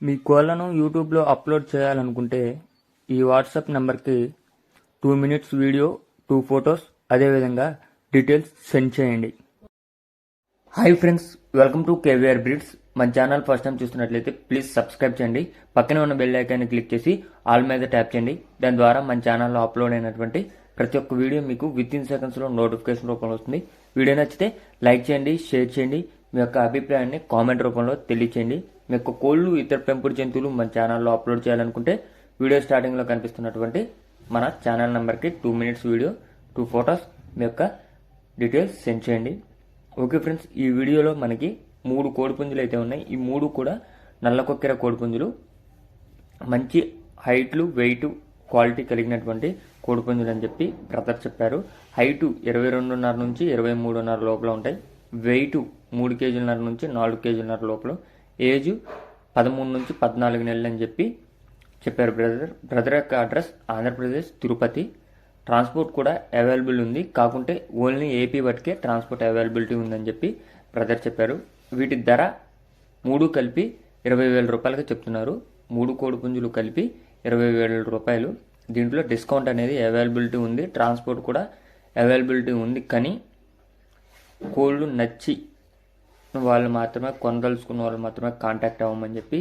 మీ కోళ్లను యూట్యూబ్లో అప్లోడ్ చేయాలనుకుంటే ఈ వాట్సాప్ నెంబర్కి 2 minutes వీడియో, 2 photos, అదేవిధంగా డీటెయిల్స్ సెండ్ చేయండి. Hi friends, welcome to KVR breeds. మన ఛానల్ ఫస్ట్ టైం చూస్తున్నట్లయితే ప్లీజ్ సబ్స్క్రైబ్ చేయండి. పక్కనే ఉన్న బెల్ ఐకాన్ని క్లిక్ చేసి ఆల్ మీద ట్యాప్ చేయండి. దాని ద్వారా మన ఛానల్లో అప్లోడ్ అయినటువంటి ప్రతి ఒక్క వీడియో మీకు విత్-ఇన్ సెకండ్స్లో నోటిఫికేషన్ రూపంలో వస్తుంది. వీడియో నచ్చితే లైక్ చేయండి, షేర్ చేయండి. మీ యొక్క అభిప్రాయాన్ని కామెంట్ రూపంలో తెలియచేయండి. మీ యొక్క కోళ్ళు, ఇతర పెంపుడు జంతువులు మన ఛానల్లో అప్లోడ్ చేయాలనుకుంటే వీడియో స్టార్టింగ్లో కనిపిస్తున్నటువంటి మన ఛానల్ నెంబర్కి 2 minutes వీడియో, 2 photos, మీ యొక్క డీటెయిల్స్ సెండ్ చేయండి. ఓకే ఫ్రెండ్స్, ఈ వీడియోలో మనకి 3 కోడిపుంజులు అయితే ఉన్నాయి. ఈ 3 కూడా నల్ల కొక్కెర కోడిపుంజులు. మంచి హైట్లు, వెయిట్, క్వాలిటీ కలిగినటువంటి కోడిపుంజులు అని చెప్పి బ్రదర్ చెప్పారు. హైటు 22.5 నుంచి 23.5 లోపల ఉంటాయి. వెయిట్ 3 kg నుంచి 4 kg లోపల. ఏజ్ 13 నుంచి 14 నెలలు అని చెప్పి చెప్పారు బ్రదర్ యొక్క అడ్రస్ ఆంధ్రప్రదేశ్, తిరుపతి. ట్రాన్స్పోర్ట్ కూడా అవైలబుల్ ఉంది, కాకుంటే ఓన్లీ ఏపీ వరకే ట్రాన్స్పోర్ట్ అవైలబిలిటీ ఉందని చెప్పి బ్రదర్ చెప్పారు. వీటి ధర 3 కలిపి 20,000 రూపాయలుగా చెప్తున్నారు. 3 కోడిపుంజులు కలిపి 20,000 రూపాయలు. దీంట్లో డిస్కౌంట్ అనేది అవైలబిలిటీ ఉంది, ట్రాన్స్పోర్ట్ కూడా అవైలబిలిటీ ఉంది. కానీ కోళ్ళు నచ్చి వాళ్ళు మాత్రమే, కొనదలుచుకున్న వాళ్ళు మాత్రమే కాంటాక్ట్ అవ్వమని చెప్పి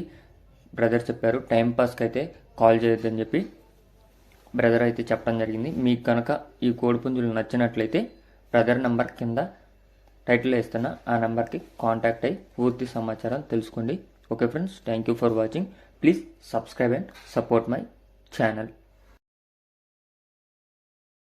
బ్రదర్ చెప్పారు. టైంపాస్కి అయితే కాల్ చేయొద్దని చెప్పి బ్రదర్ అయితే చెప్పడం జరిగింది. మీకు కనుక ఈ కోడిపుంజులు నచ్చినట్లయితే బ్రదర్ నెంబర్ కింద టైటిల్లో ఇస్తున్న ఆ నెంబర్కి కాంటాక్ట్ అయ్యి పూర్తి సమాచారం తెలుసుకోండి. Okay friends, thank you for watching. Please subscribe and support my channel.